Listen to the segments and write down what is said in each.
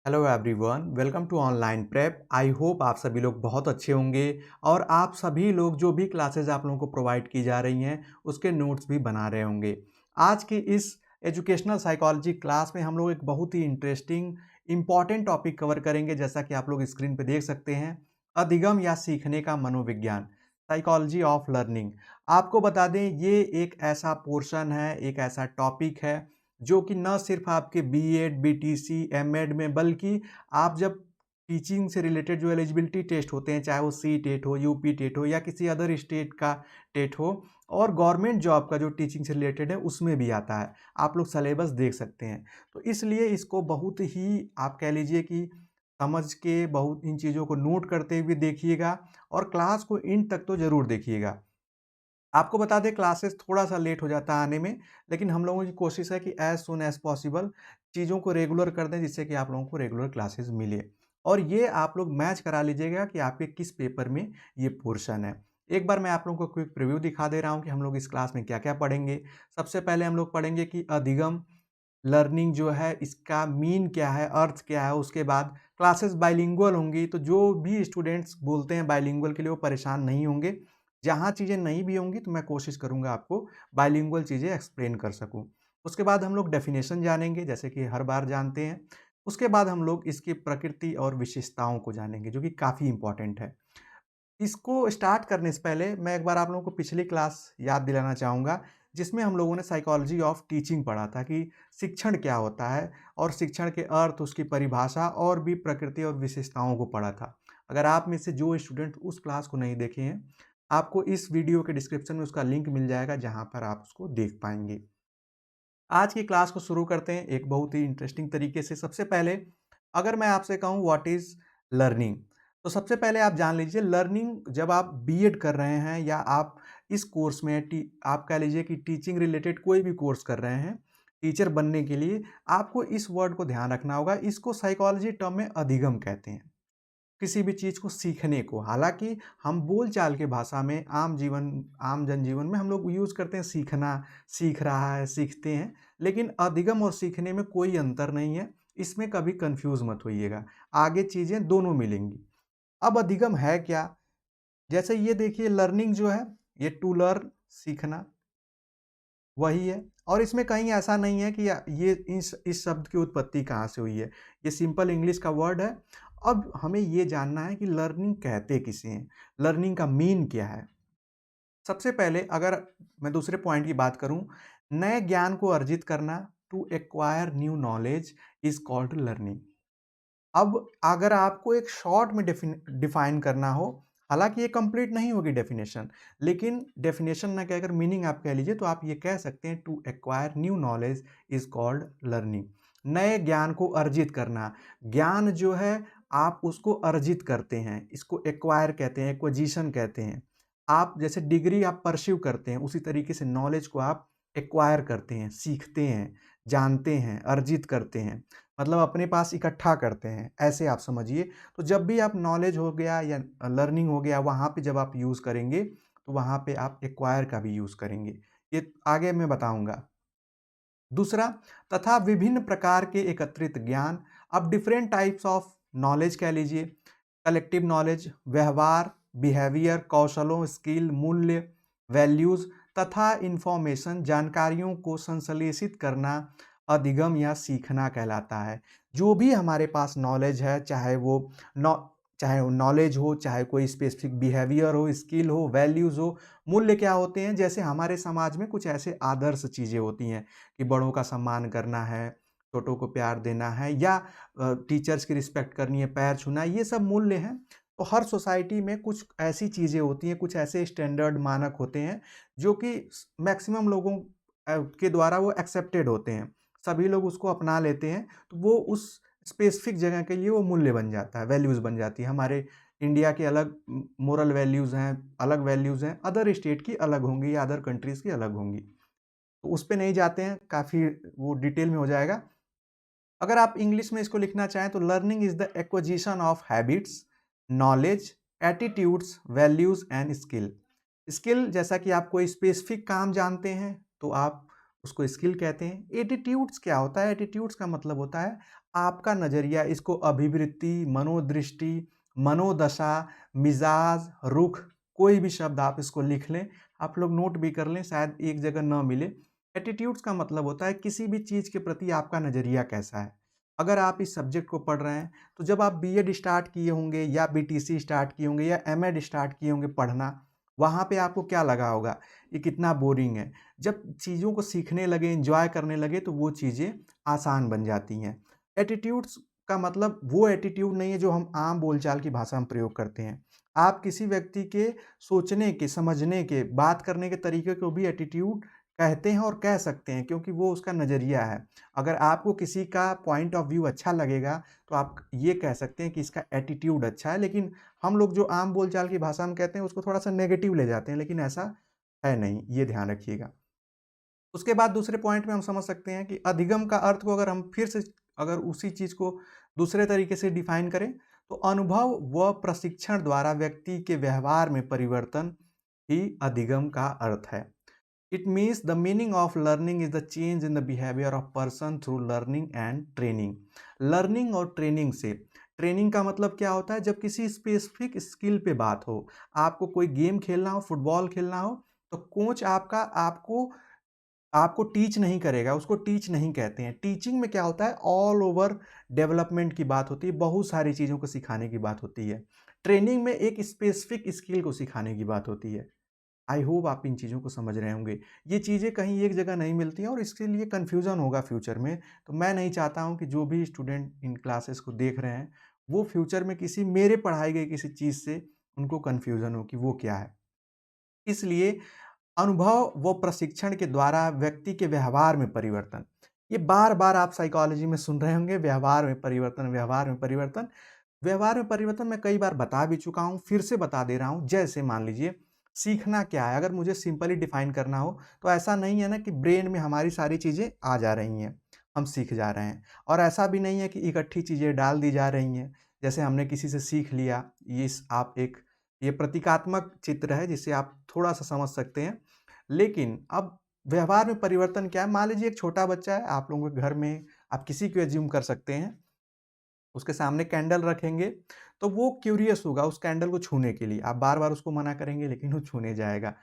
Hello everyone, welcome to online prep. I hope आप सभी लोग बहुत अच्छे होंगे और आप सभी लोग जो भी क्लासेस आप लोगों को प्रोवाइड की जा रही हैं उसके नोट्स भी बना रहे होंगे। आज की इस एजुकेशनल साइकोलॉजी क्लास में हम लोग एक बहुत ही इंटरेस्टिंग इम्पॉर्टेंट टॉपिक कवर करेंगे, जैसा कि आप लोग स्क्रीन पे देख सकते हैं। अधिगम या सीखने का मनोविज्ञान, साइकोलॉजी ऑफ लर्निंग। आपको बता दें, ये एक ऐसा पोर्शन है, एक ऐसा टॉपिक है जो कि न सिर्फ आपके बीएड, बीटीसी, एमएड में, बल्कि आप जब टीचिंग से रिलेटेड जो एलिजिबिलिटी टेस्ट होते हैं, चाहे वो सी टेट हो, यूपी टेट हो या किसी अदर स्टेट का टेट हो, और गवर्नमेंट जॉब का जो टीचिंग से रिलेटेड है उसमें भी आता है। आप लोग सिलेबस देख सकते हैं। तो इसलिए इसको बहुत ही आप कह लीजिए कि समझ के, बहुत इन चीज़ों को नोट करते हुए देखिएगा और क्लास को एंड तक तो ज़रूर देखिएगा। आपको बता दें, क्लासेस थोड़ा-सा लेट हो जाता है आने में, लेकिन हम लोगों की कोशिश है कि एज़ सून एज़ पॉसिबल चीज़ों को रेगुलर कर दें, जिससे कि आप लोगों को रेगुलर क्लासेस मिले। और ये आप लोग मैच करा लीजिएगा कि आपके किस पेपर में ये पोर्शन है। एक बार मैं आप लोगों को क्विक प्रीव्यू दिखा दे रहा हूँ कि हम लोग इस क्लास में क्या-क्या पढ़ेंगे। सबसे पहले हम लोग पढ़ेंगे कि अधिगम लर्निंग जो है इसका मीन क्या है, अर्थ क्या है। उसके बाद क्लासेस बाइलिंगुअल होंगी, तो जो भी स्टूडेंट्स बोलते हैं बाइलिंगुअल के लिए, वो परेशान नहीं होंगे। जहाँ चीज़ें नहीं भी होंगी तो मैं कोशिश करूँगा आपको बाइलिंगुअल चीज़ें एक्सप्लेन कर सकूँ। उसके बाद हम लोग डेफिनेशन जानेंगे, जैसे कि हर बार जानते हैं। उसके बाद हम लोग इसकी प्रकृति और विशेषताओं को जानेंगे, जो कि काफ़ी इम्पोर्टेंट है। इसको स्टार्ट करने से पहले मैं एक बार आप लोगों को पिछली क्लास याद दिलाना चाहूँगा, जिसमें हम लोगों ने साइकोलॉजी ऑफ टीचिंग पढ़ा था कि शिक्षण क्या होता है और शिक्षण के अर्थ, उसकी परिभाषा और भी प्रकृति और विशेषताओं को पढ़ा था। अगर आप में से जो स्टूडेंट उस क्लास को नहीं देखे हैं, आपको इस वीडियो के डिस्क्रिप्शन में उसका लिंक मिल जाएगा, जहाँ पर आप उसको देख पाएँगे। आज की क्लास को शुरू करते हैं एक बहुत ही इंटरेस्टिंग तरीके से। सबसे पहले अगर मैं आपसे कहूँ व्हाट इज़ लर्निंग, तो सबसे पहले आप जान लीजिए, लर्निंग जब आप बीएड कर रहे हैं या आप इस कोर्स में आप कह लीजिए कि टीचिंग रिलेटेड कोई भी कोर्स कर रहे हैं, टीचर बनने के लिए आपको इस वर्ड को ध्यान रखना होगा। इसको साइकोलॉजी टर्म में अधिगम कहते हैं, किसी भी चीज़ को सीखने को। हालाँकि हम बोलचाल के भाषा में, आम जनजीवन में हम लोग यूज़ करते हैं सीखना, सीख रहा है, सीखते हैं, लेकिन अधिगम और सीखने में कोई अंतर नहीं है। इसमें कभी कन्फ्यूज़ मत होइएगा, आगे चीज़ें दोनों मिलेंगी। अब अधिगम है क्या? जैसे ये देखिए, लर्निंग जो है, ये टू लर्न, सीखना, वही है। और इसमें कहीं ऐसा नहीं है कि ये इस शब्द की उत्पत्ति कहाँ से हुई है। ये सिंपल इंग्लिश का वर्ड है। अब हमें ये जानना है कि लर्निंग कहते किसे हैं, लर्निंग का मीन क्या है। सबसे पहले अगर मैं दूसरे पॉइंट की बात करूं, नए ज्ञान को अर्जित करना, to acquire new knowledge is called learning. अब अगर आपको एक शॉर्ट में डिफाइन करना हो, हालांकि ये कंप्लीट नहीं होगी डेफिनेशन, लेकिन डेफिनेशन ना कहकर मीनिंग आप कह लीजिए, तो आप ये कह सकते हैं to acquire new knowledge is called learning. नए ज्ञान को अर्जित करना, ज्ञान जो है आप उसको अर्जित करते हैं, इसको एक्वायर कहते हैं, एक्विजिशन कहते हैं। आप जैसे डिग्री आप परस्यू करते हैं, उसी तरीके से नॉलेज को आप एक्वायर करते हैं, सीखते हैं, जानते हैं, अर्जित करते हैं, मतलब अपने पास इकट्ठा करते हैं, ऐसे आप समझिए। तो जब भी आप नॉलेज हो गया या लर्निंग हो गया, वहाँ पे जब आप यूज़ करेंगे, तो वहाँ पे आप एक्वायर का भी यूज़ करेंगे। ये आगे मैं बताऊँगा। दूसरा, तथा विभिन्न प्रकार के एकत्रित ज्ञान, अब डिफरेंट टाइप्स ऑफ नॉलेज कह लीजिए, कलेक्टिव नॉलेज, व्यवहार, बिहेवियर, कौशलों, स्किल, मूल्य, वैल्यूज़ तथा इंफॉर्मेशन, जानकारियों को संश्लेषित करना अधिगम या सीखना कहलाता है। जो भी हमारे पास नॉलेज है, चाहे वो नॉलेज हो, चाहे कोई स्पेसिफिक बिहेवियर हो, स्किल हो, वैल्यूज़ हो, मूल्य क्या होते हैं, जैसे हमारे समाज में कुछ ऐसे आदर्श चीज़ें होती हैं कि बड़ों का सम्मान करना है, छोटों को प्यार देना है, या टीचर्स की रिस्पेक्ट करनी है, पैर छूना है, ये सब मूल्य हैं। तो हर सोसाइटी में कुछ ऐसी चीज़ें होती हैं, कुछ ऐसे स्टैंडर्ड मानक होते हैं, जो कि मैक्सिमम लोगों के द्वारा वो एक्सेप्टेड होते हैं। सभी लोग उसको अपना लेते हैं, तो वो उस स्पेसिफिक जगह के लिए वो मूल्य बन जाता है, वैल्यूज़ बन जाती है। हमारे इंडिया के अलग मोरल वैल्यूज़ हैं, अलग वैल्यूज़ हैं, अदर स्टेट की अलग होंगी या अदर कंट्रीज़ की अलग होंगी। तो उस पे नहीं जाते हैं, काफ़ी वो डिटेल में हो जाएगा। अगर आप इंग्लिश में इसको लिखना चाहें तो learning is the acquisition of habits, knowledge, attitudes, values and skill. Skill, जैसा कि आप कोई स्पेसिफिक काम जानते हैं तो आप उसको स्किल कहते हैं। एटीट्यूड्स क्या होता है? एटीट्यूड्स का मतलब होता है आपका नज़रिया इसको अभिवृत्ति, मनोदृष्टि, मनोदशा, मिज़ाज, रुख, कोई भी शब्द आप इसको लिख लें, आप लोग नोट भी कर लें, शायद एक जगह ना मिले। एटीट्यूड्स का मतलब होता है किसी भी चीज़ के प्रति आपका नज़रिया कैसा है। अगर आप इस सब्जेक्ट को पढ़ रहे हैं, तो जब आप बीएड स्टार्ट किए होंगे या बीटीसी स्टार्ट किए होंगे या एमएड स्टार्ट किए होंगे पढ़ना, वहाँ पे आपको क्या लगा होगा, ये कितना बोरिंग है। जब चीज़ों को सीखने लगे, एन्जॉय करने लगे, तो वो चीज़ें आसान बन जाती हैं। एटीट्यूड्स का मतलब वो एटीट्यूड नहीं है जो हम आम बोलचाल की भाषा में प्रयोग करते हैं। आप किसी व्यक्ति के सोचने के, समझने के, बात करने के तरीके को भी एटीट्यूड कहते हैं और कह सकते हैं, क्योंकि वो उसका नज़रिया है। अगर आपको किसी का पॉइंट ऑफ व्यू अच्छा लगेगा, तो आप ये कह सकते हैं कि इसका एटीट्यूड अच्छा है, लेकिन हम लोग जो आम बोलचाल की भाषा में कहते हैं उसको थोड़ा-सा नेगेटिव ले जाते हैं, लेकिन ऐसा है नहीं, ये ध्यान रखिएगा। उसके बाद दूसरे पॉइंट में हम समझ सकते हैं कि अधिगम का अर्थ को अगर हम फिर से अगर उसी चीज़ को दूसरे तरीके से डिफाइन करें, तो अनुभव व प्रशिक्षण द्वारा व्यक्ति के व्यवहार में परिवर्तन ही अधिगम का अर्थ है। It means the meaning of learning is the change in the behaviour of person through learning and training. Learning और ट्रेनिंग से, ट्रेनिंग का मतलब क्या होता है, जब किसी स्पेसिफिक स्किल पे बात हो, आपको कोई गेम खेलना हो, फुटबॉल खेलना हो, तो कोच आपका आपको आपको टीच नहीं करेगा, उसको टीच नहीं कहते हैं। टीचिंग में क्या होता है, ऑल ओवर डेवलपमेंट की बात होती है, बहुत सारी चीज़ों को सिखाने की बात होती है। ट्रेनिंग में एक स्पेसिफिक स्किल को सिखाने की बात होती है। आई होप आप इन चीज़ों को समझ रहे होंगे। ये चीज़ें कहीं एक जगह नहीं मिलती हैं और इसके लिए कन्फ्यूज़न होगा फ्यूचर में। तो मैं नहीं चाहता हूँ कि जो भी स्टूडेंट इन क्लासेस को देख रहे हैं, वो फ्यूचर में किसी मेरे पढ़ाई गई किसी चीज़ से उनको कन्फ्यूज़न हो कि वो क्या है। इसलिए अनुभव व प्रशिक्षण के द्वारा व्यक्ति के व्यवहार में परिवर्तन। ये बार-बार आप साइकोलॉजी में सुन रहे होंगे, व्यवहार में परिवर्तन, व्यवहार में परिवर्तन। व्यवहार में परिवर्तन मैं कई बार बता भी चुका हूँ, फिर से बता दे रहा हूँ। जैसे मान लीजिए, सीखना क्या है? अगर मुझे सिंपली डिफाइन करना हो, तो ऐसा नहीं है ना कि ब्रेन में हमारी सारी चीज़ें आ जा रही हैं, हम सीख जा रहे हैं। और ऐसा भी नहीं है कि इकट्ठी चीज़ें डाल दी जा रही हैं। जैसे हमने किसी से सीख लिया, आप एक ये प्रतीकात्मक चित्र है जिसे आप थोड़ा-सा समझ सकते हैं। लेकिन अब व्यवहार में परिवर्तन क्या है? मान लीजिए एक छोटा बच्चा है, आप लोगों के घर में, आप किसी को अज़्यूम कर सकते हैं, उसके सामने कैंडल रखेंगे, तो वो क्यूरियस होगा उस कैंडल को छूने के लिए। आप बार-बार उसको मना करेंगे, लेकिन वो छूने जाएगा।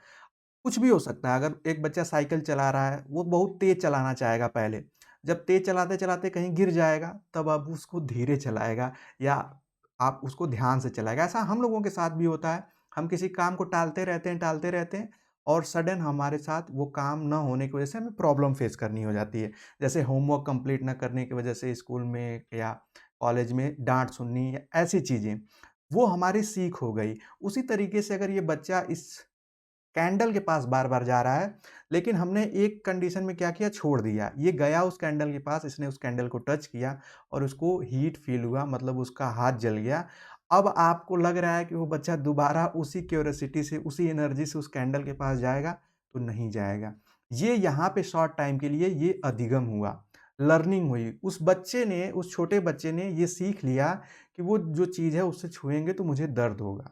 कुछ भी हो सकता है, अगर एक बच्चा साइकिल चला रहा है, वो बहुत तेज़ चलाना चाहेगा पहले। जब तेज़ चलाते-चलाते कहीं गिर जाएगा, तब आप उसको धीरे चलाएगा या आप उसको ध्यान से चलाएगा। ऐसा हम लोगों के साथ भी होता है। हम किसी काम को टालते रहते हैं और सडन हमारे साथ वो काम ना होने की वजह से हमें प्रॉब्लम फेस करनी हो जाती है। जैसे होमवर्क कंप्लीट ना करने की वजह से स्कूल में या कॉलेज में डाँट सुननी या ऐसी चीज़ें, वो हमारी सीख हो गई। उसी तरीके से अगर ये बच्चा इस कैंडल के पास बार-बार जा रहा है, लेकिन हमने एक कंडीशन में क्या किया, छोड़ दिया। ये गया उस कैंडल के पास, इसने उस कैंडल को टच किया और उसको हीट फ़ील हुआ, मतलब उसका हाथ जल गया। अब आपको लग रहा है कि वो बच्चा दोबारा उसी क्यूरियोसिटी से, उसी एनर्जी से उस कैंडल के पास जाएगा? तो नहीं जाएगा। ये यहाँ पे शॉर्ट टाइम के लिए ये अधिगम हुआ, लर्निंग हुई। उस बच्चे ने, उस छोटे बच्चे ने ये सीख लिया कि वो जो चीज़ है उससे छुएँगे तो मुझे दर्द होगा।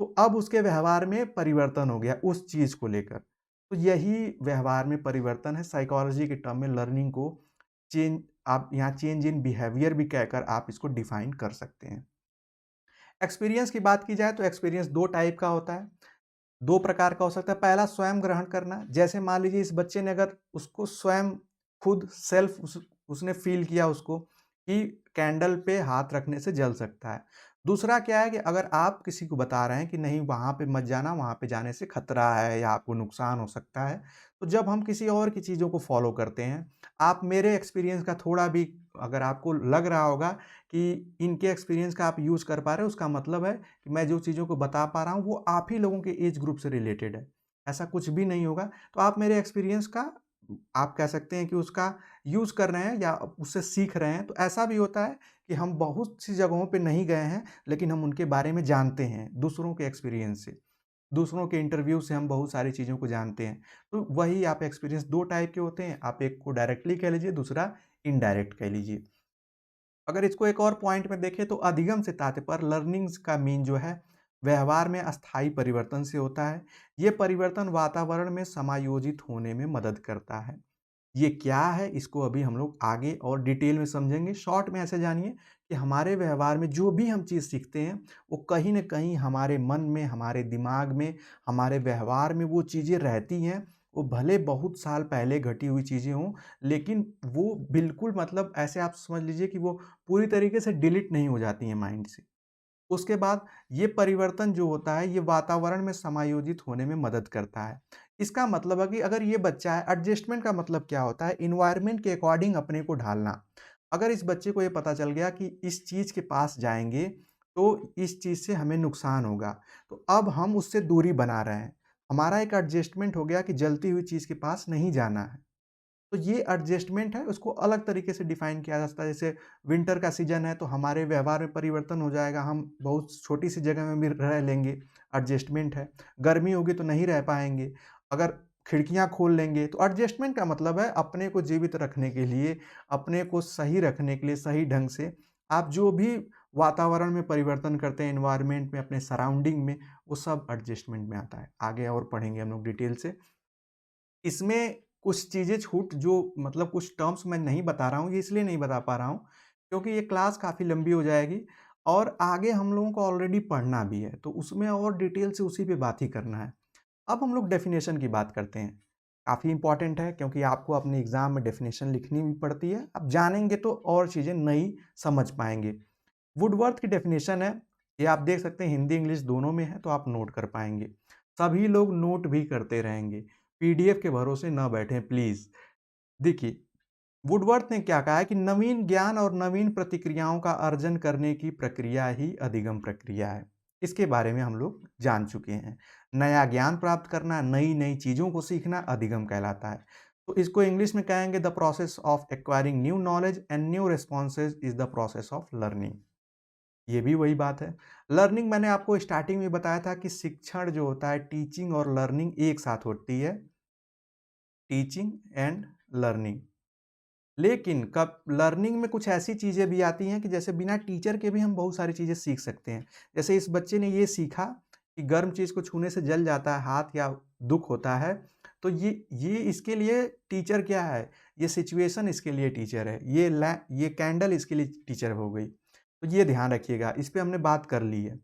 तो अब उसके व्यवहार में परिवर्तन हो गया उस चीज़ को लेकर। तो यही व्यवहार में परिवर्तन है, साइकोलॉजी के टर्म में लर्निंग को चेंज, आप यहाँ चेंज इन बिहेवियर भी कहकर आप इसको डिफाइन कर सकते हैं। एक्सपीरियंस की बात की जाए तो एक्सपीरियंस 2 टाइप का होता है, 2 प्रकार का हो सकता है। पहला स्वयं ग्रहण करना, जैसे मान लीजिए इस बच्चे ने अगर उसको स्वयं खुद सेल्फ उसने फ़ील किया उसको कि कैंडल पे हाथ रखने से जल सकता है। दूसरा क्या है कि अगर आप किसी को बता रहे हैं कि नहीं वहाँ पे मत जाना, वहाँ पे जाने से खतरा है या आपको नुकसान हो सकता है। तो जब हम किसी और की चीज़ों को फ़ॉलो करते हैं, आप मेरे एक्सपीरियंस का थोड़ा भी अगर आपको लग रहा होगा कि इनके एक्सपीरियंस का आप यूज़ कर पा रहे हो, उसका मतलब है कि मैं जो चीज़ों को बता पा रहा हूँ वो आप ही लोगों के एज ग्रुप से रिलेटेड है। ऐसा कुछ भी नहीं होगा। तो आप मेरे एक्सपीरियंस का, आप कह सकते हैं कि उसका यूज़ कर रहे हैं या उससे सीख रहे हैं। तो ऐसा भी होता है कि हम बहुत सी जगहों पे नहीं गए हैं, लेकिन हम उनके बारे में जानते हैं, दूसरों के एक्सपीरियंस से। दूसरों के इंटरव्यू से हम बहुत सारी चीज़ों को जानते हैं। तो वही आप एक्सपीरियंस 2 टाइप के होते हैं। आप एक को डायरेक्टली कह लीजिए, दूसरा इनडायरेक्ट कह लीजिए। अगर इसको एक और पॉइंट में देखें तो अधिगम से तात्पर्य, लर्निंग्स का मीन जो है व्यवहार में अस्थायी परिवर्तन से होता है। ये परिवर्तन वातावरण में समायोजित होने में मदद करता है। ये क्या है, इसको अभी हम लोग आगे और डिटेल में समझेंगे। शॉर्ट में ऐसे जानिए कि हमारे व्यवहार में जो भी हम चीज़ सीखते हैं, वो कहीं न कहीं हमारे मन में, हमारे दिमाग में, हमारे व्यवहार में वो चीज़ें रहती हैं। वो भले बहुत साल पहले घटी हुई चीज़ें हों, लेकिन वो बिल्कुल मतलब ऐसे आप समझ लीजिए कि वो पूरी तरीके से डिलीट नहीं हो जाती हैं माइंड से। उसके बाद ये परिवर्तन जो होता है, ये वातावरण में समायोजित होने में मदद करता है। इसका मतलब है कि अगर ये बच्चा है, एडजस्टमेंट का मतलब क्या होता है? एनवायरनमेंट के अकॉर्डिंग अपने को ढालना। अगर इस बच्चे को ये पता चल गया कि इस चीज़ के पास जाएँगे, तो इस चीज़ से हमें नुकसान होगा, तो अब हम उससे दूरी बना रहे हैं। हमारा एक एडजस्टमेंट हो गया कि जलती हुई चीज़ के पास नहीं जाना है। तो ये एडजस्टमेंट है, उसको अलग तरीके से डिफ़ाइन किया जा सकता है। जैसे विंटर का सीज़न है, तो हमारे व्यवहार में परिवर्तन हो जाएगा, हम बहुत छोटी-सी जगह में भी रह लेंगे, एडजस्टमेंट है। गर्मी होगी तो नहीं रह पाएँगे, अगर खिड़कियाँ खोल लेंगे, तो एडजस्टमेंट का मतलब है अपने को जीवित रखने के लिए, अपने को सही रखने के लिए, सही ढंग से आप जो भी वातावरण में परिवर्तन करते हैं, एनवायरनमेंट में, अपने सराउंडिंग में, वो सब एडजस्टमेंट में आता है। आगे और पढ़ेंगे हम लोग डिटेल से। इसमें कुछ चीज़ें छूट जो मतलब कुछ टर्म्स मैं नहीं बता रहा हूँ, ये इसलिए नहीं बता पा रहा हूँ, क्योंकि ये क्लास काफ़ी लंबी हो जाएगी और आगे हम लोगों को ऑलरेडी पढ़ना भी है, तो उसमें और डिटेल से उसी पे बात ही करना है। अब हम लोग डेफ़िनेशन की बात करते हैं। काफ़ी इम्पोर्टेंट है क्योंकि आपको अपने एग्ज़ाम में डेफ़िनेशन लिखनी भी पड़ती है। आप जानेंगे तो और चीज़ें नई समझ पाएँगे। वुडवर्थ की डेफ़िनेशन है, ये आप देख सकते हैं हिंदी, इंग्लिश दोनों में है, तो आप नोट कर पाएँगे। सभी लोग नोट भी करते रहेंगे। पीडीएफ के भरोसे ना बैठें प्लीज़। देखिए, वुडवर्थ ने क्या कहा है कि नवीन ज्ञान और नवीन प्रतिक्रियाओं का अर्जन करने की प्रक्रिया ही अधिगम प्रक्रिया है। इसके बारे में हम लोग जान चुके हैं। नया ज्ञान प्राप्त करना, नई-नई चीज़ों को सीखना अधिगम कहलाता है। तो इसको इंग्लिश में कहेंगे the process of acquiring new knowledge and new responses is the process of learning. ये भी वही बात है। लर्निंग मैंने आपको स्टार्टिंग में बताया था कि शिक्षण जो होता है, टीचिंग और लर्निंग एक साथ होती है। Teaching and learning. लेकिन कब लर्निंग में कुछ ऐसी चीज़ें भी आती हैं कि जैसे बिना टीचर के भी हम बहुत सारी चीज़ें सीख सकते हैं। जैसे इस बच्चे ने ये सीखा कि गर्म चीज़ को छूने से जल जाता है हाथ या दुःख होता है, तो ये इसके लिए टीचर क्या है? ये सिचुएशन इसके लिए टीचर है। ये कैंडल इसके लिए टीचर हो गई। तो ये ध्यान रखिएगा, इस पे हमने बात कर ली है।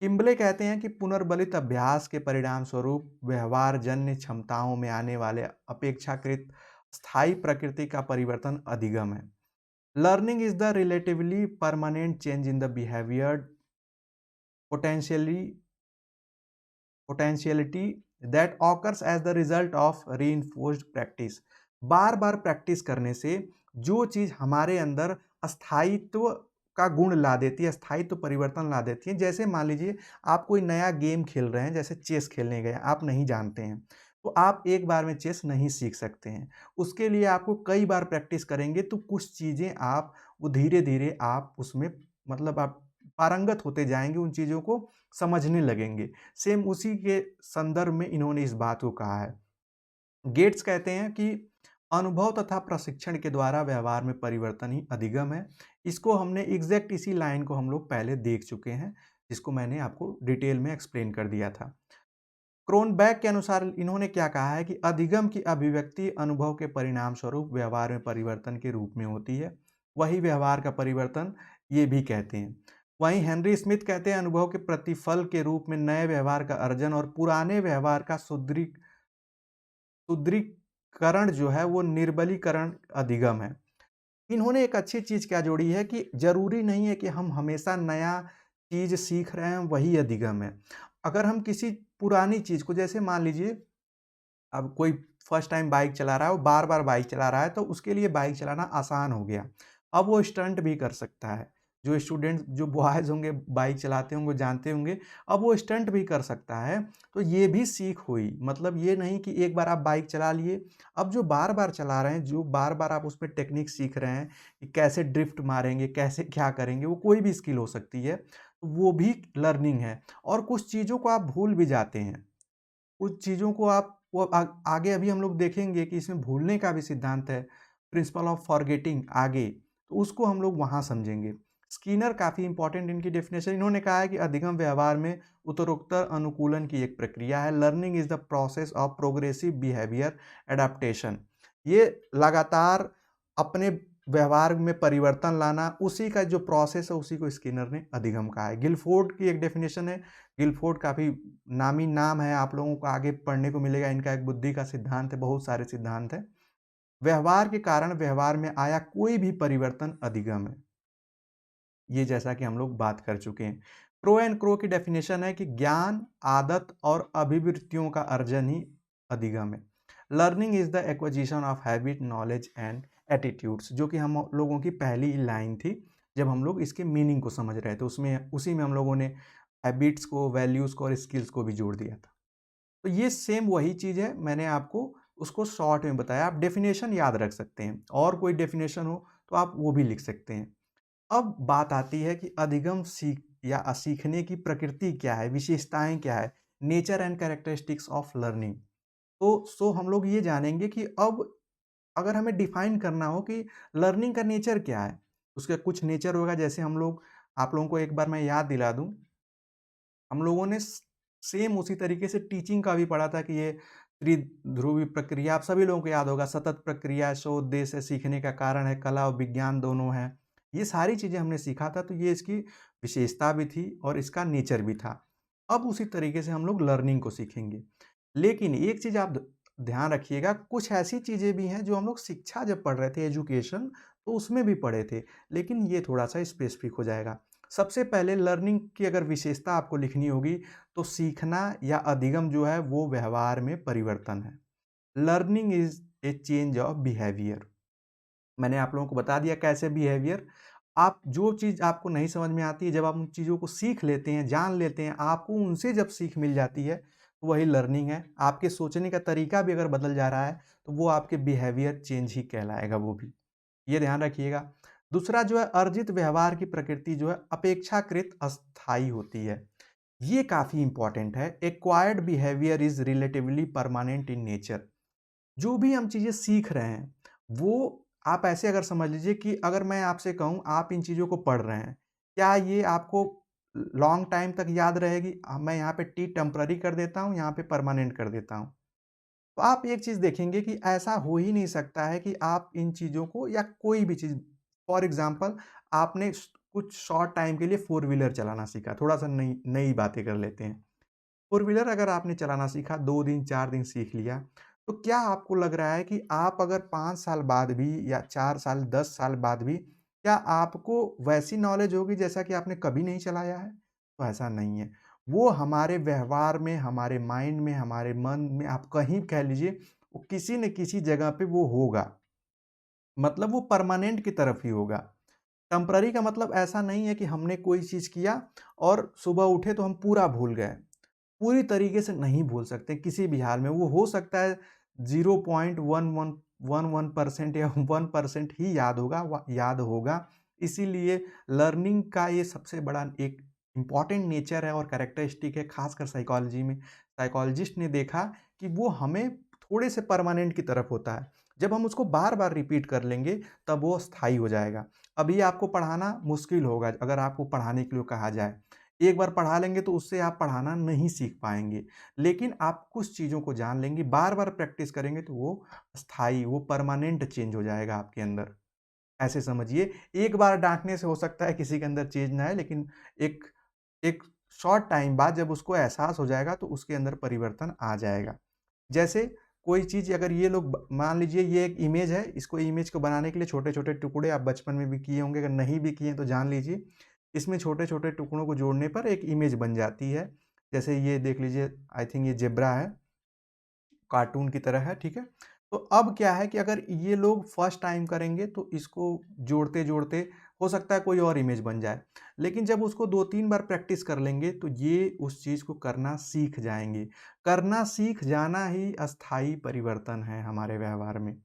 किम्बले कहते हैं कि पुनर्बलित अभ्यास के परिणाम स्वरूप व्यवहारजन्य क्षमताओं में आने वाले अपेक्षाकृत स्थायी प्रकृति का परिवर्तन अधिगम है। Learning is the relatively permanent change in the behaviour potentially potentiality that occurs as the result of reinforced practice. बार बार प्रैक्टिस करने से जो चीज़ हमारे अंदर स्थायित्व का गुण ला देती है, स्थायित्व परिवर्तन ला देती है। जैसे मान लीजिए आप कोई नया गेम खेल रहे हैं, जैसे चेस खेलने गए, आप नहीं जानते हैं, तो आप एक बार में चेस नहीं सीख सकते हैं। उसके लिए आपको कई बार प्रैक्टिस करेंगे, तो कुछ चीज़ें आप वो धीरे धीरे आप उसमें मतलब आप पारंगत होते जाएंगे, उन चीज़ों को समझने लगेंगे। सेम उसी के संदर्भ में इन्होंने इस बात को कहा है। गेट्स कहते हैं कि अनुभव तथा प्रशिक्षण के द्वारा व्यवहार में परिवर्तन ही अधिगम है। इसको हमने एग्जैक्ट इसी लाइन को हम लोग पहले देख चुके हैं, जिसको मैंने आपको डिटेल में एक्सप्लेन कर दिया था। क्रोनबैक के अनुसार इन्होंने क्या कहा है कि अधिगम की अभिव्यक्ति अनुभव के परिणाम स्वरूप व्यवहार में परिवर्तन के रूप में होती है। वही व्यवहार का परिवर्तन ये भी कहते हैं। वहीं हेनरी स्मिथ कहते हैं अनुभव के प्रतिफल के रूप में नए व्यवहार का अर्जन और पुराने व्यवहार का सुदृढ़ीकरण जो है वो निर्बलीकरण अधिगम है। इन्होंने एक अच्छी चीज़ क्या जोड़ी है कि ज़रूरी नहीं है कि हम हमेशा नया चीज़ सीख रहे हैं वही अधिगम है। अगर हम किसी पुरानी चीज़ को जैसे मान लीजिए अब कोई फर्स्ट टाइम बाइक चला रहा है, वो बार-बार बाइक चला रहा है, तो उसके लिए बाइक चलाना आसान हो गया। अब वो स्टंट भी कर सकता है। जो स्टूडेंट जो बॉयज़ होंगे बाइक चलाते होंगे, जानते होंगे, अब वो स्टंट भी कर सकता है। तो ये भी सीख हुई। मतलब ये नहीं कि एक बार आप बाइक चला लिए, अब जो बार-बार चला रहे हैं, जो बार-बार आप उसमें टेक्निक सीख रहे हैं कि कैसे ड्रिफ्ट मारेंगे, कैसे क्या करेंगे, वो कोई भी स्किल हो सकती है। तो वो भी लर्निंग है और कुछ चीज़ों को आप भूल भी जाते हैं। कुछ चीज़ों को आप वो आगे अभी हम लोग देखेंगे कि इसमें भूलने का भी सिद्धांत है, प्रिंसिपल ऑफ फॉरगेटिंग आगे, तो उसको हम लोग वहाँ समझेंगे। स्किनर काफ़ी इंपॉर्टेंट इनकी डेफिनेशन इन्होंने कहा है कि अधिगम व्यवहार में उत्तरोत्तर अनुकूलन की एक प्रक्रिया है। Learning is the process of progressive behaviour adaptation. ये लगातार अपने व्यवहार में परिवर्तन लाना, उसी का जो प्रोसेस है उसी को स्किनर ने अधिगम कहा है। गिलफोर्ड की एक डेफिनेशन है, गिलफोर्ड काफ़ी नामी नाम है, आप लोगों को आगे पढ़ने को मिलेगा, इनका एक बुद्धि का सिद्धांत है, बहुत सारे सिद्धांत हैं। व्यवहार के कारण व्यवहार में आया कोई भी परिवर्तन अधिगम है। ये जैसा कि हम लोग बात कर चुके हैं। प्रो एंड क्रो की डेफिनेशन है कि ज्ञान, आदत और अभिवृत्तियों का अर्जन ही अधिगम है। Learning is the acquisition of habit, knowledge and attitudes, जो कि हम लोगों की पहली लाइन थी जब हम लोग इसके मीनिंग को समझ रहे थे। उसमें उसी में हम लोगों ने हैबिट्स को, वैल्यूज़ को और स्किल्स को भी जोड़ दिया था। तो ये सेम वही चीज़ है, मैंने आपको उसको शॉर्ट में बताया। आप डेफिनेशन याद रख सकते हैं, और कोई डेफिनेशन हो तो आप वो भी लिख सकते हैं। अब बात आती है कि अधिगम सीख या सीखने की प्रकृति क्या है, विशेषताएं क्या है, nature and characteristics of learning. तो हम लोग ये जानेंगे कि अब अगर हमें डिफाइन करना हो कि लर्निंग का नेचर क्या है, उसका कुछ नेचर होगा। जैसे हम लोग, आप लोगों को एक बार मैं याद दिला दूं, हम लोगों ने सेम उसी तरीके से टीचिंग का भी पढ़ा था कि ये त्रिध्रुवी प्रक्रिया, आप सभी लोगों को याद होगा, सतत प्रक्रिया, शोध, उद्देश्य है, सीखने का कारण है, कला और विज्ञान दोनों है। ये सारी चीज़ें हमने सीखा था, तो ये इसकी विशेषता भी थी और इसका नेचर भी था। अब उसी तरीके से हम लोग लर्निंग को सीखेंगे। लेकिन एक चीज़ आप ध्यान रखिएगा, कुछ ऐसी चीज़ें भी हैं जो हम लोग शिक्षा जब पढ़ रहे थे, एजुकेशन, तो उसमें भी पढ़े थे, लेकिन ये थोड़ा सा स्पेसिफिक हो जाएगा। सबसे पहले लर्निंग की अगर विशेषता आपको लिखनी होगी तो सीखना या अधिगम जो है वो व्यवहार में परिवर्तन है। Learning is a change of behaviour. मैंने आप लोगों को बता दिया कैसे बिहेवियर। आप जो चीज़ आपको नहीं समझ में आती है, जब आप उन चीज़ों को सीख लेते हैं, जान लेते हैं, आपको उनसे जब सीख मिल जाती है, तो वही लर्निंग है। आपके सोचने का तरीका भी अगर बदल जा रहा है तो वो आपके बिहेवियर चेंज ही कहलाएगा वो भी। ये ध्यान रखिएगा। दूसरा जो है, अर्जित व्यवहार की प्रकृति जो है अपेक्षाकृत अस्थायी होती है। ये काफ़ी इंपॉर्टेंट है। Acquired behaviour is relatively permanent in nature. जो भी हम चीज़ें सीख रहे हैं, वो आप ऐसे अगर समझ लीजिए कि अगर मैं आपसे कहूँ आप इन चीज़ों को पढ़ रहे हैं, क्या ये आपको लॉन्ग टाइम तक याद रहेगी? मैं यहाँ पे टी टेम्पररी कर देता हूँ, यहाँ पे परमानेंट कर देता हूँ। तो आप एक चीज़ देखेंगे कि ऐसा हो ही नहीं सकता है कि आप इन चीज़ों को या कोई भी चीज़, फॉर एग्ज़ाम्पल आपने कुछ शॉर्ट टाइम के लिए फोर व्हीलर चलाना सीखा, थोड़ा-सा नई नई बातें कर लेते हैं। फोर व्हीलर अगर आपने चलाना सीखा, 2 दिन 4 दिन सीख लिया, तो क्या आपको लग रहा है कि आप अगर 5 साल बाद भी या 4 साल, 10 साल बाद भी, क्या आपको वैसी नॉलेज होगी जैसा कि आपने कभी नहीं चलाया है? तो ऐसा नहीं है। वो हमारे व्यवहार में, हमारे माइंड में, हमारे मन में, आप कहीं कह लीजिए, वो किसी न किसी जगह पे वो होगा। मतलब वो परमानेंट की तरफ ही होगा। टेम्पररी का मतलब ऐसा नहीं है कि हमने कोई चीज़ किया और सुबह उठे तो हम पूरा भूल गए। पूरी तरीके से नहीं भूल सकते किसी भी हाल में। वो हो सकता है 0.11% या 1% ही याद होगा। इसीलिए लर्निंग का ये सबसे बड़ा एक इम्पॉर्टेंट नेचर है और कैरेक्टरिस्टिक है, खासकर साइकोलॉजी में। साइकोलॉजिस्ट ने देखा कि वो हमें थोड़े से परमानेंट की तरफ होता है। जब हम उसको बार-बार रिपीट कर लेंगे तब वो स्थायी हो जाएगा। अभी आपको पढ़ाना मुश्किल होगा अगर आपको पढ़ाने के लिए कहा जाए। एक बार पढ़ा लेंगे तो उससे आप पढ़ाना नहीं सीख पाएँगे। लेकिन आप कुछ चीज़ों को जान लेंगे, बार-बार प्रैक्टिस करेंगे तो वो स्थायी, वो परमानेंट चेंज हो जाएगा आपके अंदर। ऐसे समझिए, एक बार डाँटने से हो सकता है किसी के अंदर चेंज ना आए, लेकिन एक एक शॉर्ट टाइम बाद जब उसको एहसास हो जाएगा तो उसके अंदर परिवर्तन आ जाएगा। जैसे कोई चीज़, अगर ये लोग मान लीजिए ये एक इमेज है, इसको इमेज को बनाने के लिए छोटे-छोटे टुकड़े आप बचपन में भी किए होंगे, अगर नहीं भी किए हैं तो जान लीजिए। इसमें छोटे-छोटे टुकड़ों को जोड़ने पर एक इमेज बन जाती है। जैसे ये देख लीजिए, आई थिंक ये ज़ेब्रा है, कार्टून की तरह है, ठीक है? तो अब क्या है कि अगर ये लोग फर्स्ट टाइम करेंगे तो इसको जोड़ते-जोड़ते हो सकता है कोई और इमेज बन जाए। लेकिन जब उसको 2-3 बार प्रैक्टिस कर लेंगे तो ये उस चीज़ को करना सीख जाएँगे। करना सीख जाना ही अस्थायी परिवर्तन है हमारे व्यवहार में।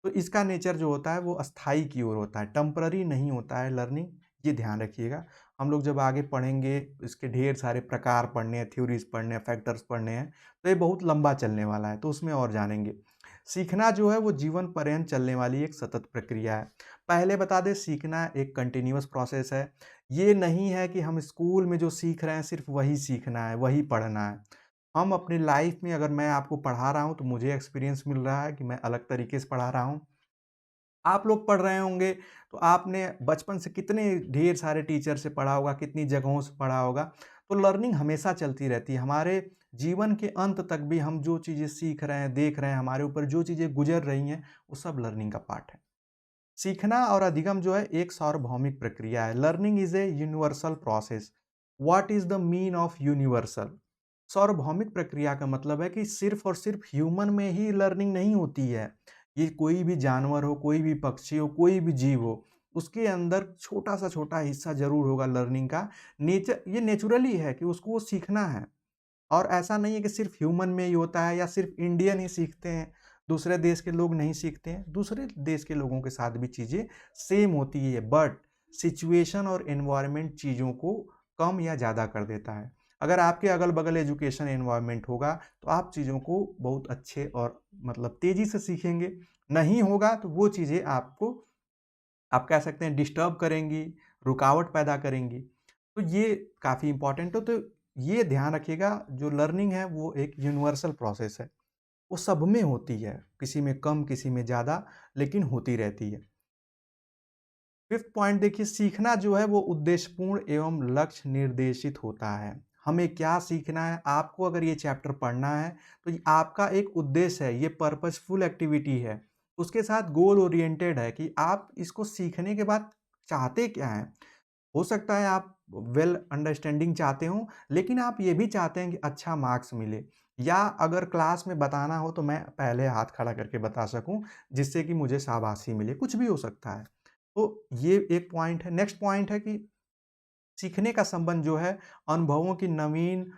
तो इसका नेचर जो होता है वो अस्थायी की ओर होता है, टेम्पररी नहीं होता है लर्निंग, ये ध्यान रखिएगा। हम लोग जब आगे पढ़ेंगे, इसके ढेर सारे प्रकार पढ़ने हैं, थ्योरीज़ पढ़ने हैं, फैक्टर्स पढ़ने हैं, तो ये बहुत लंबा चलने वाला है, तो उसमें और जानेंगे। सीखना जो है वो जीवन पर्यंत चलने वाली एक सतत प्रक्रिया है। पहले बता दें, सीखना एक कंटीन्यूअस प्रोसेस है। ये नहीं है कि हम स्कूल में जो सीख रहे हैं सिर्फ़ वही सीखना है, वही पढ़ना है। हम अपनी लाइफ में अगर मैं आपको पढ़ा रहा हूँ तो मुझे एक्सपीरियंस मिल रहा है कि मैं अलग तरीके से पढ़ा रहा हूँ। आप लोग पढ़ रहे होंगे तो आपने बचपन से कितने ढेर सारे टीचर से पढ़ा होगा, कितनी जगहों से पढ़ा होगा। तो लर्निंग हमेशा चलती रहती है। हमारे जीवन के अंत तक भी हम जो चीज़ें सीख रहे हैं, देख रहे हैं, हमारे ऊपर जो चीज़ें गुज़र रही हैं, वो सब लर्निंग का पार्ट है। सीखना और अधिगम जो है एक सार्वभौमिक प्रक्रिया है। Learning is a universal process. What is the mean of universal? सार्वभौमिक प्रक्रिया का मतलब है कि सिर्फ़ और सिर्फ़ ह्यूमन में ही लर्निंग नहीं होती है। ये कोई भी जानवर हो, कोई भी पक्षी हो, कोई भी जीव हो, उसके अंदर छोटा-सा छोटा हिस्सा ज़रूर होगा लर्निंग का। ये नेचुरली है कि उसको वो सीखना है। और ऐसा नहीं है कि सिर्फ़ ह्यूमन में ही होता है या सिर्फ़ इंडियन ही सीखते हैं, दूसरे देश के लोग नहीं सीखते हैं। दूसरे देश के लोगों के साथ भी चीज़ें सेम होती है, बट सिचुएशन और एनवायरनमेंट चीज़ों को कम या ज़्यादा कर देता है। अगर आपके अगल-बगल एजुकेशन एनवायरनमेंट होगा, तो आप चीज़ों को बहुत अच्छे और मतलब तेज़ी से सीखेंगे। नहीं होगा तो वो चीज़ें आपको आप कह सकते हैं डिस्टर्ब करेंगी, रुकावट पैदा करेंगी। तो ये काफ़ी इम्पोर्टेंट है। तो ये ध्यान रखिएगा, जो लर्निंग है वो एक यूनिवर्सल प्रोसेस है। वो सब में होती है, किसी में कम, किसी में ज़्यादा, लेकिन होती रहती है। फिफ्थ पॉइंट देखिए, सीखना जो है वो उद्देश्यपूर्ण एवं लक्ष्य निर्देशित होता है। हमें क्या सीखना है, आपको अगर ये चैप्टर पढ़ना है तो ये आपका एक उद्देश्य है, ये पर्पसफुल एक्टिविटी है। उसके साथ गोल ओरिएंटेड है कि आप इसको सीखने के बाद चाहते क्या हैं। हो सकता है आप वेल अंडरस्टैंडिंग चाहते हो, लेकिन आप ये भी चाहते हैं कि अच्छा मार्क्स मिले, या अगर क्लास में बताना हो तो मैं पहले हाथ खड़ा करके बता सकूं, जिससे कि मुझे शाबाशी मिले, कुछ भी हो सकता है। तो ये एक पॉइंट है। नेक्स्ट पॉइंट है कि सीखने का संबंध जो है अनुभवों की नवीन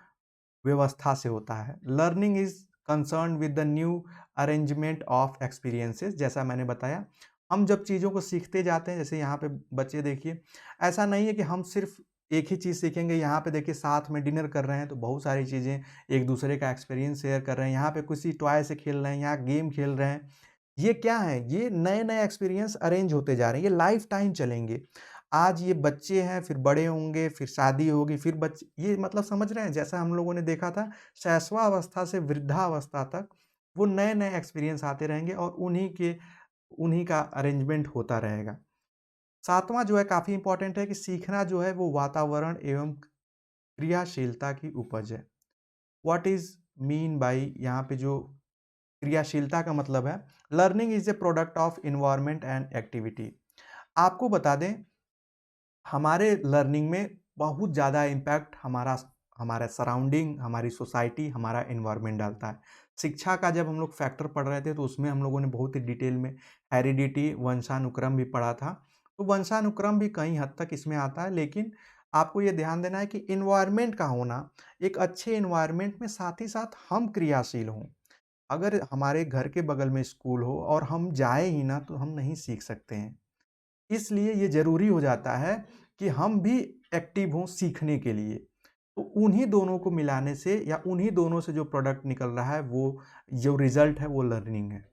व्यवस्था से होता है। Learning is concern with the new arrangement of experiences. जैसा मैंने बताया, हम जब चीज़ों को सीखते जाते हैं, जैसे यहाँ पे बच्चे देखिए, ऐसा नहीं है कि हम सिर्फ एक ही चीज़ सीखेंगे। यहाँ पे देखिए साथ में डिनर कर रहे हैं तो बहुत सारी चीज़ें, एक दूसरे का एक्सपीरियंस शेयर कर रहे हैं। यहाँ पे किसी टॉय से खेल रहे हैं, यहाँ गेम खेल रहे हैं। ये क्या है? ये नए-नए एक्सपीरियंस अरेंज होते जा रहे हैं, ये लाइफ टाइम चलेंगे। आज ये बच्चे हैं, फिर बड़े होंगे, फिर शादी होगी, फिर बच ये मतलब समझ रहे हैं? जैसा हम लोगों ने देखा था, शैशवावस्था से वृद्धावस्था तक वो नए-नए एक्सपीरियंस आते रहेंगे और उन्हीं का अरेंजमेंट होता रहेगा। सातवां जो है काफ़ी इम्पोर्टेंट है कि सीखना जो है वो वातावरण एवं क्रियाशीलता की उपज है। व्हाट इज़ मीन बाय यहाँ पे जो क्रियाशीलता का मतलब है, learning is a product of environment and activity. आपको बता दें, हमारे लर्निंग में बहुत ज़्यादा इम्पैक्ट हमारा सराउंडिंग, हमारी सोसाइटी, हमारा एनवायरनमेंट डालता है। शिक्षा का जब हम लोग फैक्टर पढ़ रहे थे तो उसमें हम लोगों ने बहुत ही डिटेल में हेरिडिटी, वंशानुक्रम भी पढ़ा था। तो वंशानुक्रम भी कहीं हद तक इसमें आता है, लेकिन आपको ये ध्यान देना है कि एनवायरनमेंट का होना, एक अच्छे एनवायरनमेंट में साथ ही साथ हम क्रियाशील हों। अगर हमारे घर के बगल में स्कूल हो और हम जाएँ ही ना तो हम नहीं सीख सकते हैं। इसलिए ये ज़रूरी हो जाता है कि हम भी एक्टिव हों सीखने के लिए। तो उन्हीं दोनों को मिलाने से या उन्हीं दोनों से जो प्रोडक्ट निकल रहा है, वो जो रिज़ल्ट है वो लर्निंग है।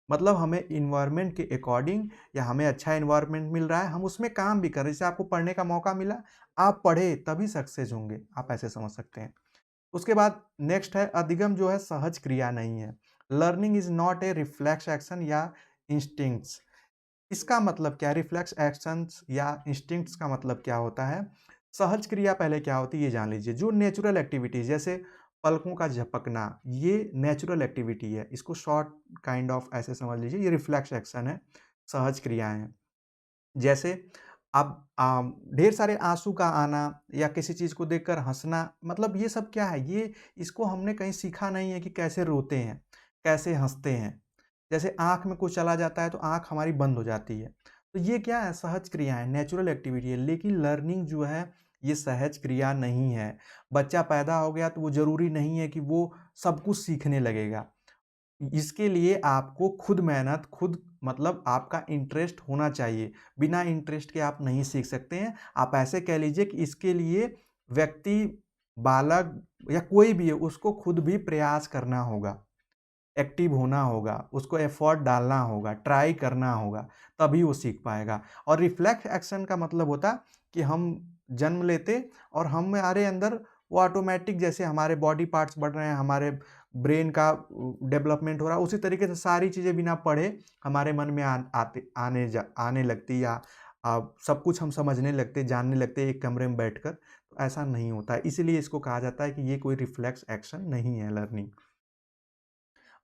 मतलब हमें एनवायरनमेंट के अकॉर्डिंग, या हमें अच्छा एनवायरनमेंट मिल रहा है, हम उसमें काम भी कर रहे हैं। जैसे आपको पढ़ने का मौका मिला, आप पढ़े तभी सक्सेस होंगे, आप ऐसे समझ सकते हैं। उसके बाद नेक्स्ट है अधिगम, जो है सहज क्रिया नहीं है। Learning is not a reflex action या इंस्टिंक्ट्स। इसका मतलब क्या है? रिफ्लेक्स एक्शंस या इंस्टिंक्ट्स का मतलब क्या होता है? सहज क्रिया पहले क्या होती है ये जान लीजिए। जो नेचुरल एक्टिविटीज़, जैसे पलकों का झपकना, ये नेचुरल एक्टिविटी है। इसको शॉर्ट काइंड ऑफ ऐसे समझ लीजिए, ये रिफ्लेक्स एक्शन है, सहज क्रियाएँ हैं। जैसे अब ढेर सारे आँसू का आना या किसी चीज़ को देखकर हँसना, मतलब ये सब क्या है? ये इसको हमने कहीं सीखा नहीं है कि कैसे रोते हैं, कैसे हँसते हैं। जैसे आँख में कुछ चला जाता है तो आँख हमारी बंद हो जाती है। तो ये क्या है? सहज क्रिया है, नेचुरल एक्टिविटी है। लेकिन लर्निंग जो है ये सहज क्रिया नहीं है। बच्चा पैदा हो गया तो वो ज़रूरी नहीं है कि वो सब कुछ सीखने लगेगा। इसके लिए आपको खुद मेहनत, खुद मतलब आपका इंटरेस्ट होना चाहिए। बिना इंटरेस्ट के आप नहीं सीख सकते हैं। आप ऐसे कह लीजिए कि इसके लिए व्यक्ति, बालक या कोई भी है, उसको खुद भी प्रयास करना होगा, एक्टिव होना होगा, उसको एफर्ट डालना होगा, ट्राई करना होगा, तभी वो सीख पाएगा। और रिफ्लेक्स एक्शन का मतलब होता है कि हम जन्म लेते और हमारे अंदर वो ऑटोमेटिक जैसे हमारे बॉडी पार्ट्स बढ़ रहे हैं, हमारे ब्रेन का डेवलपमेंट हो रहा है, उसी तरीके से सारी चीज़ें बिना पढ़े हमारे मन में आने लगती, या सब कुछ हम समझने लगते, जानने लगते एक कमरे में बैठकर। तो ऐसा नहीं होता है, इसीलिए इसको कहा जाता है कि ये कोई रिफ्लेक्स एक्शन नहीं है लर्निंग।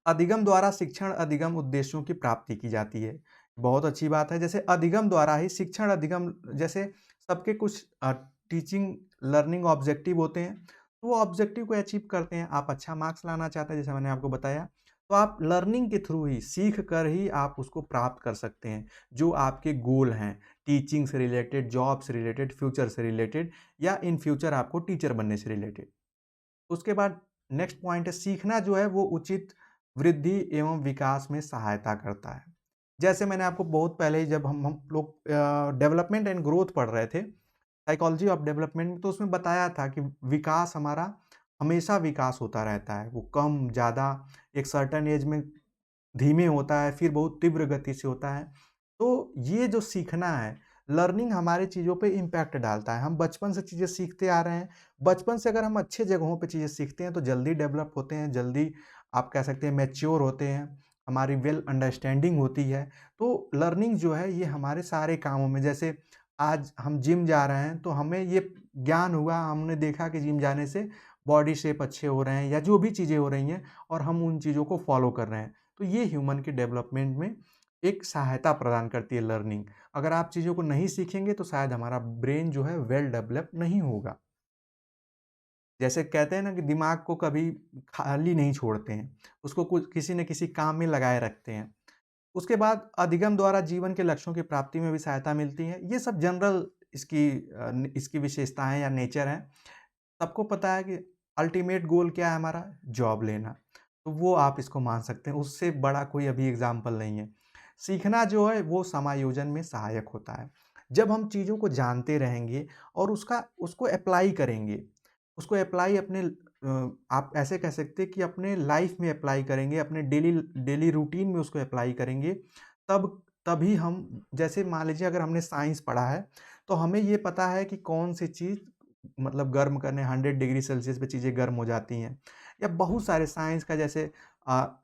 अधिगम द्वारा शिक्षण अधिगम उद्देश्यों की प्राप्ति की जाती है। बहुत अच्छी बात है। जैसे अधिगम द्वारा ही शिक्षण अधिगम, जैसे सबके कुछ टीचिंग लर्निंग ऑब्जेक्टिव होते हैं, तो वो ऑब्जेक्टिव को अचीव करते हैं। आप अच्छा मार्क्स लाना चाहते हैं, जैसे मैंने आपको बताया, तो आप लर्निंग के थ्रू ही, सीख कर ही आप उसको प्राप्त कर सकते हैं। जो आपके गोल हैं, टीचिंग से रिलेटेड, जॉब से रिलेटेड, फ्यूचर से रिलेटेड, या इन फ्यूचर आपको टीचर बनने से रिलेटेड। उसके बाद नेक्स्ट पॉइंट है, सीखना जो है वो उचित वृद्धि एवं विकास में सहायता करता है। जैसे मैंने आपको बहुत पहले ही, जब हम लोग डेवलपमेंट एंड ग्रोथ पढ़ रहे थे, साइकोलॉजी ऑफ डेवलपमेंट में, तो उसमें बताया था कि विकास हमारा हमेशा विकास होता रहता है। वो कम ज़्यादा एक सर्टेन एज में धीमे होता है, फिर बहुत तीव्र गति से होता है। तो ये जो सीखना है, लर्निंग हमारी चीज़ों पे इम्पैक्ट डालता है। हम बचपन से चीज़ें सीखते आ रहे हैं। बचपन से अगर हम अच्छे जगहों पे चीज़ें सीखते हैं तो जल्दी डेवलप होते हैं, जल्दी आप कह सकते हैं मैच्योर होते हैं, हमारी वेल अंडरस्टैंडिंग होती है। तो लर्निंग जो है ये हमारे सारे कामों में, जैसे आज हम जिम जा रहे हैं तो हमें ये ज्ञान हुआ, हमने देखा कि जिम जाने से बॉडी शेप अच्छे हो रहे हैं, या जो भी चीज़ें हो रही हैं, और हम उन चीज़ों को फॉलो कर रहे हैं। तो ये ह्यूमन के डेवलपमेंट में एक सहायता प्रदान करती है लर्निंग। अगर आप चीज़ों को नहीं सीखेंगे तो शायद हमारा ब्रेन जो है वेल डेवलप नहीं होगा। जैसे कहते हैं ना कि दिमाग को कभी खाली नहीं छोड़ते हैं, उसको कुछ किसी न किसी काम में लगाए रखते हैं। उसके बाद अधिगम द्वारा जीवन के लक्ष्यों की प्राप्ति में भी सहायता मिलती है। ये सब जनरल इसकी विशेषताएँ या नेचर हैं। सबको पता है कि अल्टीमेट गोल क्या है हमारा? जॉब लेना। तो वो आप इसको मान सकते हैं, उससे बड़ा कोई अभी एग्ज़ाम्पल नहीं है। सीखना जो है वो समायोजन में सहायक होता है। जब हम चीज़ों को जानते रहेंगे और उसको अप्लाई करेंगे, उसको अप्लाई अपने आप ऐसे कह सकते हैं कि अपने लाइफ़ में अप्लाई करेंगे, अपने डेली डेली रूटीन में उसको अप्लाई करेंगे, तभी हम, जैसे मान लीजिए अगर हमने साइंस पढ़ा है, तो हमें ये पता है कि कौन-सी चीज़ मतलब गर्म करने 100 डिग्री सेल्सियस पे चीज़ें गर्म हो जाती हैं। या बहुत सारे साइंस का, जैसे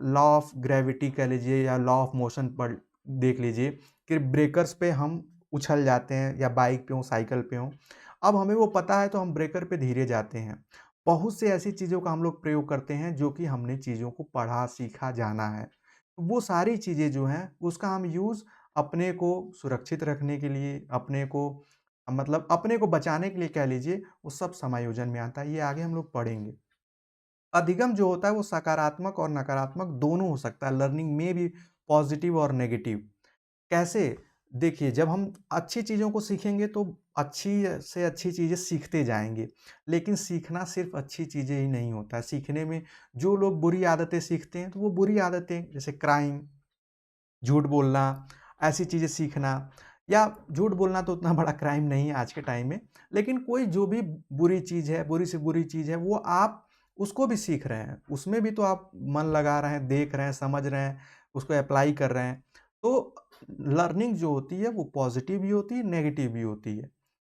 लॉ ऑफ ग्रेविटी कह लीजिए, या लॉ ऑफ मोशन पढ़ देख लीजिए, कि ब्रेकर्स पे हम उछल जाते हैं, या बाइक पे हों, साइकिल पे हों। अब हमें वो पता है तो हम ब्रेकर पे धीरे जाते हैं। बहुत से ऐसी चीज़ों का हम लोग प्रयोग करते हैं जो कि हमने चीज़ों को पढ़ा, सीखा, जाना है। तो वो सारी चीज़ें जो हैं उसका हम यूज़ अपने को सुरक्षित रखने के लिए, अपने को मतलब अपने को बचाने के लिए कह लीजिए, वो सब समायोजन में आता है। ये आगे हम लोग पढ़ेंगे। अधिगम जो होता है वो सकारात्मक और नकारात्मक दोनों हो सकता है, लर्निंग में भी पॉजिटिव और नेगेटिव। कैसे? देखिए, जब हम अच्छी चीज़ों को सीखेंगे तो अच्छी से अच्छी चीज़ें सीखते जाएँगे। लेकिन सीखना सिर्फ़ अच्छी चीज़ें ही नहीं होता है। सीखने में जो लोग बुरी आदतें सीखते हैं तो वो बुरी आदतें, जैसे क्राइम, झूठ बोलना, ऐसी चीज़ें सीखना, या झूठ बोलना तो उतना बड़ा क्राइम नहीं है आज के टाइम में, लेकिन कोई जो भी बुरी चीज़ है, बुरी से बुरी चीज़ है, वो आप उसको भी सीख रहे हैं। उसमें भी तो आप मन लगा रहे हैं, देख रहे हैं, समझ रहे हैं, उसको अप्लाई कर रहे हैं। तो लर्निंग जो होती है वो पॉज़िटिव भी होती है, नेगेटिव भी होती है।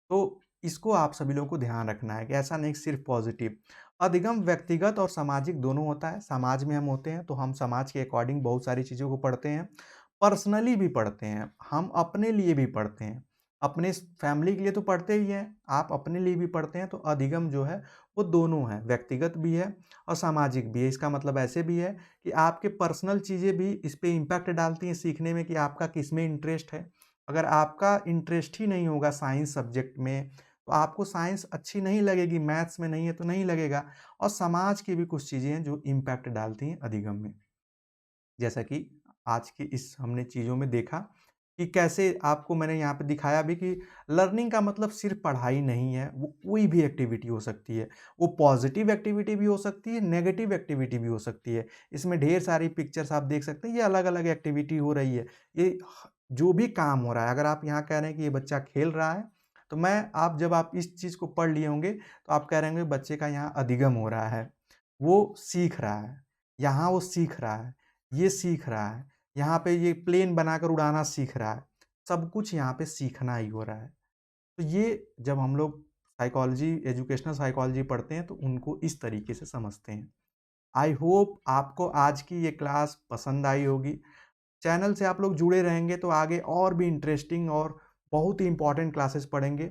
तो इसको आप सभी लोगों को ध्यान रखना है कि ऐसा नहीं सिर्फ़ पॉज़िटिव। अधिगम व्यक्तिगत और सामाजिक दोनों होता है। समाज में हम होते हैं तो हम समाज के अकॉर्डिंग बहुत सारी चीज़ों को पढ़ते हैं। पर्सनली भी पढ़ते हैं, हम अपने लिए भी पढ़ते हैं। अपने स फैमिली के लिए तो पढ़ते ही हैं, आप अपने लिए भी पढ़ते हैं, तो अधिगम जो है वो दोनों है, व्यक्तिगत भी है और सामाजिक भी है। इसका मतलब ऐसे भी है कि आपके पर्सनल चीज़ें भी इस पे इम्पैक्ट डालती हैं सीखने में, कि आपका किसमें इंटरेस्ट है। अगर आपका इंटरेस्ट ही नहीं होगा साइंस सब्जेक्ट में, तो आपको साइंस अच्छी नहीं लगेगी, मैथ्स में नहीं है तो नहीं लगेगा। और समाज की भी कुछ चीज़ें हैं जो इम्पैक्ट डालती हैं अधिगम में। जैसा कि आज की इस हमने चीज़ों में देखा कि कैसे आपको मैंने यहाँ पे दिखाया भी कि लर्निंग का मतलब सिर्फ़ पढ़ाई नहीं है, वो कोई भी एक्टिविटी हो सकती है। वो पॉज़िटिव एक्टिविटी भी हो सकती है, नेगेटिव एक्टिविटी भी हो सकती है। इसमें ढेर सारी पिक्चर्स आप देख सकते हैं, ये अलग-अलग एक्टिविटी हो रही है। ये ह जो भी काम हो रहा है, अगर आप यहाँ कह रहे हैं कि ये बच्चा खेल रहा है, तो जब आप इस चीज़ को पढ़ लिए होंगे, तो आप कह रहे होंगे बच्चे का यहाँ अधिगम हो रहा है। वो सीख रहा है, यहाँ वो सीख रहा है। ये सीख रहा है, यहाँ पे ये प्लेन बनाकर उड़ाना सीख रहा है, सब कुछ यहाँ पे सीखना ही हो रहा है। तो ये जब हम लोग साइकोलॉजी, एजुकेशनल साइकोलॉजी पढ़ते हैं तो उनको इस तरीके से समझते हैं। आई होप आपको आज की ये क्लास पसंद आई होगी। चैनल से आप लोग जुड़े रहेंगे तो आगे और भी इंटरेस्टिंग और बहुत ही इंपॉर्टेंट क्लासेस पढ़ेंगे।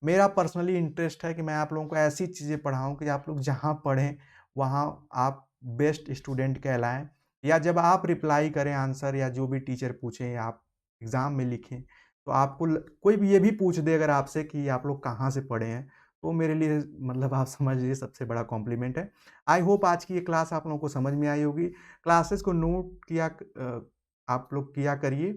मेरा पर्सनली इंटरेस्ट है कि मैं आप लोगों को ऐसी चीज़ें पढ़ाऊँ कि आप लोग जहाँ पढ़ें, वहाँ आप बेस्ट स्टूडेंट कहलाएँ, या जब आप रिप्लाई करें आंसर या जो भी टीचर पूछे या आप एग्ज़ाम में लिखें, तो आपको कोई भी ये भी पूछ दे अगर आपसे कि आप लोग कहाँ से पढ़े हैं, तो मेरे लिए मतलब आप समझ लीजिए सबसे बड़ा कॉम्प्लीमेंट है। आई होप आज की ये क्लास आप लोगों को समझ में आई होगी। क्लासेस को नोट किया आप लोग किया करिए।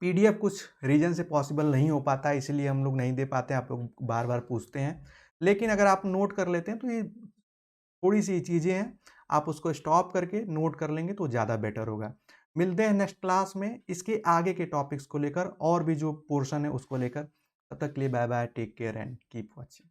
पीडीएफ कुछ रीज़न से पॉसिबल नहीं हो पाता है, इसीलिए हम लोग नहीं दे पाते, आप लोग बार-बार पूछते हैं। लेकिन अगर आप नोट कर लेते हैं तो ये थोड़ी-सी चीज़ें हैं, आप उसको स्टॉप करके नोट कर लेंगे तो ज़्यादा बेटर होगा। मिलते हैं नेक्स्ट क्लास में इसके आगे के टॉपिक्स को लेकर और भी जो पोर्शन है उसको लेकर। तब तक के लिए bye bye, take care and keep watching.